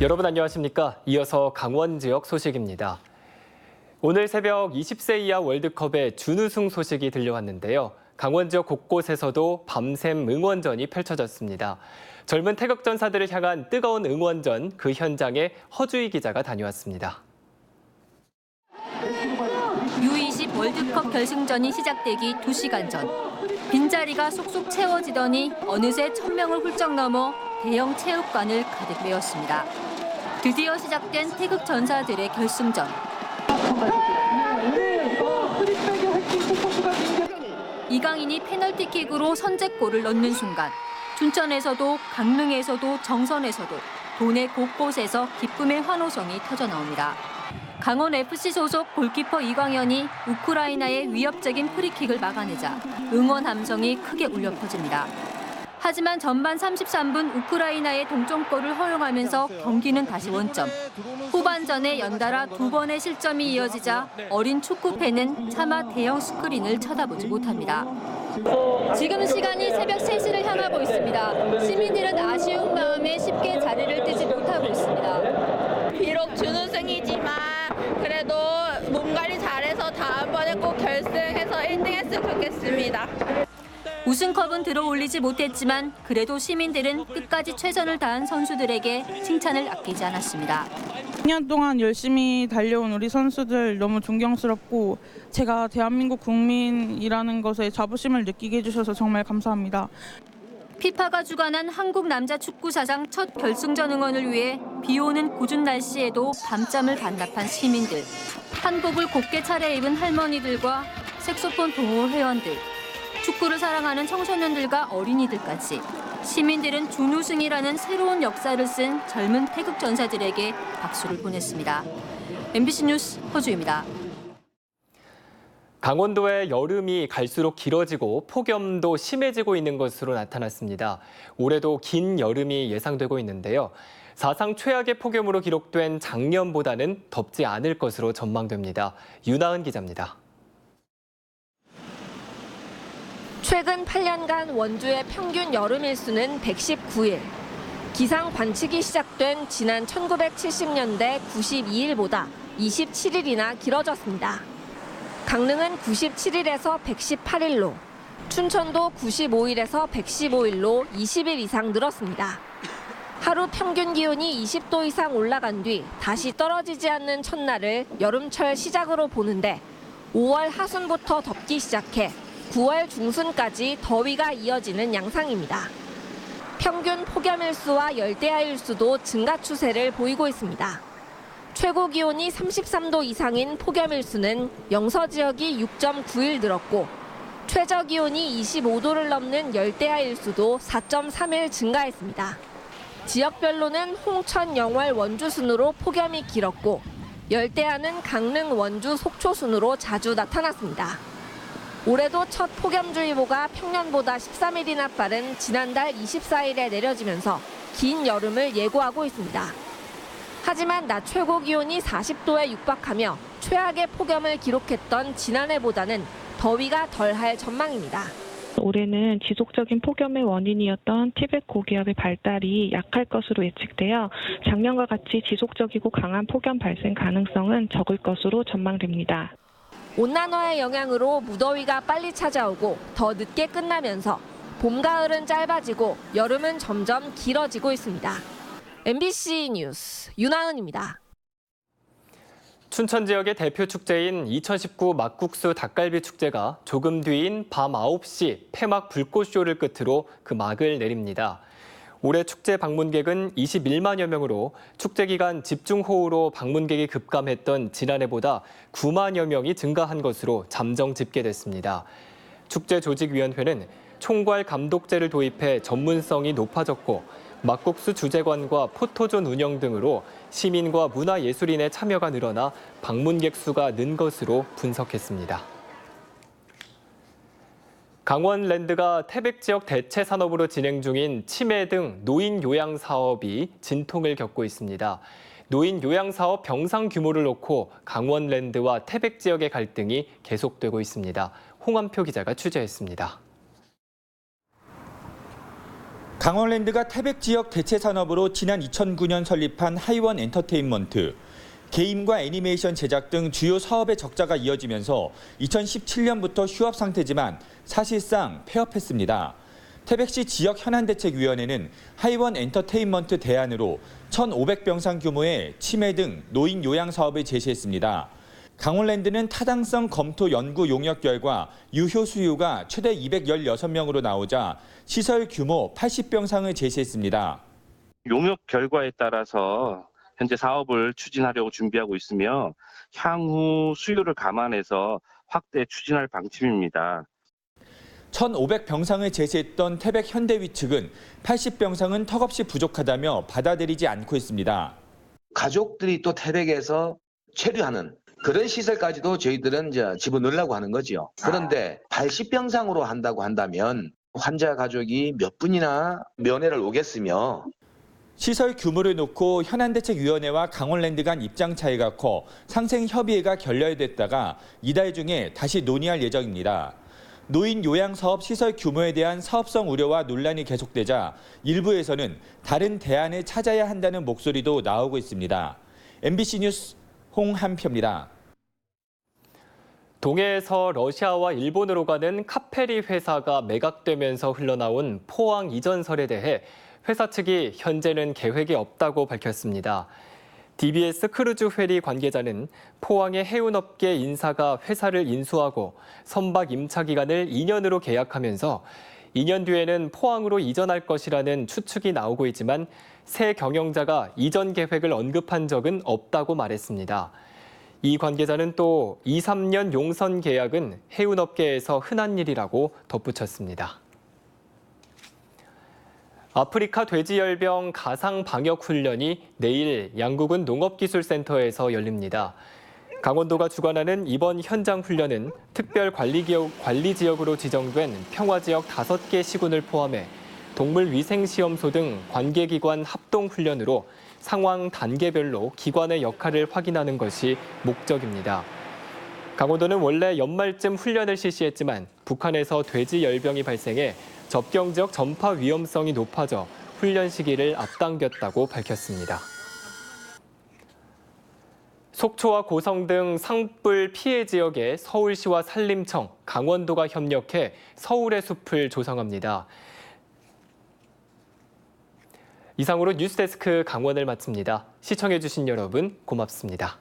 여러분 안녕하십니까? 이어서 강원 지역 소식입니다. 오늘 새벽 20세 이하 월드컵의 준우승 소식이 들려왔는데요. 강원 지역 곳곳에서도 밤샘 응원전이 펼쳐졌습니다. 젊은 태극전사들을 향한 뜨거운 응원전, 그 현장에 허주희 기자가 다녀왔습니다. U20 월드컵 결승전이 시작되기 2시간 전. 빈자리가 쏙쏙 채워지더니 어느새 1000명을 훌쩍 넘어 대형 체육관을 가득 메웠습니다. 드디어 시작된 태극 전사들의 결승전. 이강인이 페널티킥으로 선제골을 넣는 순간 춘천에서도 강릉에서도 정선에서도 도내 곳곳에서 기쁨의 환호성이 터져나옵니다. 강원FC 소속 골키퍼 이광현이 우크라이나의 위협적인 프리킥을 막아내자 응원 함성이 크게 울려 퍼집니다. 하지만 전반 33분 우크라이나의 동점골을 허용하면서 경기는 다시 원점. 후반전에 연달아 2번의 실점이 이어지자 어린 축구팬은 차마 대형 스크린을 쳐다보지 못합니다. 지금 시간이 새벽 3시를 향하고 있습니다. 시민들은 아쉬운 마음에 쉽게 자리를 뜨지 못하고 있습니다. 비록 준우승이지만 그래도 몸 관리 잘해서 다음번에 꼭 결승해서 1등 했으면 좋겠습니다. 우승컵은 들어올리지 못했지만 그래도 시민들은 끝까지 최선을 다한 선수들에게 칭찬을 아끼지 않았습니다. 2년 동안 열심히 달려온 우리 선수들 너무 존경스럽고 제가 대한민국 국민이라는 것에 자부심을 느끼게 해주셔서 정말 감사합니다. 피파가 주관한 한국 남자 축구 사상 첫 결승전 응원을 위해 비 오는 궂은 날씨에도 밤잠을 반납한 시민들. 한복을 곱게 차려입은 할머니들과 색소폰 동호 회원들. 축구를 사랑하는 청소년들과 어린이들까지 시민들은 준우승이라는 새로운 역사를 쓴 젊은 태극 전사들에게 박수를 보냈습니다. MBC 뉴스 허주입니다. 강원도의 여름이 갈수록 길어지고 폭염도 심해지고 있는 것으로 나타났습니다. 올해도 긴 여름이 예상되고 있는데요. 사상 최악의 폭염으로 기록된 작년보다는 덥지 않을 것으로 전망됩니다. 윤하은 기자입니다. 최근 8년간 원주의 평균 여름 일수는 119일. 기상 관측이 시작된 지난 1970년대 92일보다 27일이나 길어졌습니다. 강릉은 97일에서 118일로, 춘천도 95일에서 115일로 20일 이상 늘었습니다. 하루 평균 기온이 20도 이상 올라간 뒤 다시 떨어지지 않는 첫날을 여름철 시작으로 보는데 5월 하순부터 덥기 시작해 9월 중순까지 더위가 이어지는 양상입니다. 평균 폭염일수와 열대야일수도 증가 추세를 보이고 있습니다. 최고 기온이 33도 이상인 폭염일수는 영서 지역이 6.9일 늘었고 최저 기온이 25도를 넘는 열대야일수도 4.3일 증가했습니다. 지역별로는 홍천, 영월, 원주 순으로 폭염이 길었고 열대야는 강릉, 원주, 속초 순으로 자주 나타났습니다. 올해도 첫 폭염주의보가 평년보다 13일이나 빠른 지난달 24일에 내려지면서 긴 여름을 예고하고 있습니다. 하지만 낮 최고 기온이 40도에 육박하며 최악의 폭염을 기록했던 지난해보다는 더위가 덜할 전망입니다. 올해는 지속적인 폭염의 원인이었던 티벳 고기압의 발달이 약할 것으로 예측되어 작년과 같이 지속적이고 강한 폭염 발생 가능성은 적을 것으로 전망됩니다. 온난화의 영향으로 무더위가 빨리 찾아오고 더 늦게 끝나면서 봄, 가을은 짧아지고 여름은 점점 길어지고 있습니다. MBC 뉴스 윤하은입니다. 춘천 지역의 대표 축제인 2019 막국수 닭갈비 축제가 조금 뒤인 밤 9시 폐막 불꽃쇼를 끝으로 그 막을 내립니다. 올해 축제 방문객은 21만여 명으로 축제 기간 집중호우로 방문객이 급감했던 지난해보다 9만여 명이 증가한 것으로 잠정 집계됐습니다. 축제조직위원회는 총괄 감독제를 도입해 전문성이 높아졌고 막국수 주재관과 포토존 운영 등으로 시민과 문화예술인의 참여가 늘어나 방문객 수가 는 것으로 분석했습니다. 강원랜드가 태백 지역 대체 산업으로 진행 중인 치매 등 노인 요양 사업이 진통을 겪고 있습니다. 노인 요양 사업 병상 규모를 놓고 강원랜드와 태백 지역의 갈등이 계속되고 있습니다. 홍한표 기자가 취재했습니다. 강원랜드가 태백 지역 대체 산업으로 지난 2009년 설립한 하이원 엔터테인먼트. 게임과 애니메이션 제작 등 주요 사업의 적자가 이어지면서 2017년부터 휴업 상태지만 사실상 폐업했습니다. 태백시 지역 현안대책위원회는 하이원 엔터테인먼트 대안으로 1,500병상 규모의 치매 등 노인 요양 사업을 제시했습니다. 강원랜드는 타당성 검토 연구 용역 결과 유효 수요가 최대 216명으로 나오자 시설 규모 80병상을 제시했습니다. 용역 결과에 따라서 현재 사업을 추진하려고 준비하고 있으며 향후 수요를 감안해서 확대 추진할 방침입니다. 1,500병상을 제시했던 태백 현대위 측은 80병상은 턱없이 부족하다며 받아들이지 않고 있습니다. 가족들이 또 태백에서 체류하는 그런 시설까지도 저희들은 이제 집어넣으려고 하는 거죠. 그런데 80병상으로 한다고 한다면 환자 가족이 몇 분이나 면회를 오겠으며 시설 규모를 놓고 현안대책위원회와 강원랜드 간 입장 차이가 커 상생 협의회가 결렬됐다가 이달 중에 다시 논의할 예정입니다. 노인 요양 사업 시설 규모에 대한 사업성 우려와 논란이 계속되자 일부에서는 다른 대안을 찾아야 한다는 목소리도 나오고 있습니다. MBC 뉴스 홍한표입니다. 동해에서 러시아와 일본으로 가는 카페리 회사가 매각되면서 흘러나온 포항 이전설에 대해 회사 측이 현재는 계획이 없다고 밝혔습니다. DBS 크루즈 회리 관계자는 포항의 해운업계 인사가 회사를 인수하고 선박 임차 기간을 2년으로 계약하면서 2년 뒤에는 포항으로 이전할 것이라는 추측이 나오고 있지만 새 경영자가 이전 계획을 언급한 적은 없다고 말했습니다. 이 관계자는 또 2, 3년 용선 계약은 해운업계에서 흔한 일이라고 덧붙였습니다. 아프리카 돼지열병 가상 방역 훈련이 내일 양구군 농업기술센터에서 열립니다. 강원도가 주관하는 이번 현장 훈련은 특별 관리 지역으로 지정된 평화지역 5개 시군을 포함해 동물위생시험소 등 관계기관 합동훈련으로 상황 단계별로 기관의 역할을 확인하는 것이 목적입니다. 강원도는 원래 연말쯤 훈련을 실시했지만 북한에서 돼지열병이 발생해 접경 지역 전파 위험성이 높아져 훈련 시기를 앞당겼다고 밝혔습니다. 속초와 고성 등 산불 피해 지역에 서울시와 산림청, 강원도가 협력해 서울의 숲을 조성합니다. 이상으로 뉴스데스크 강원을 마칩니다. 시청해주신 여러분 고맙습니다.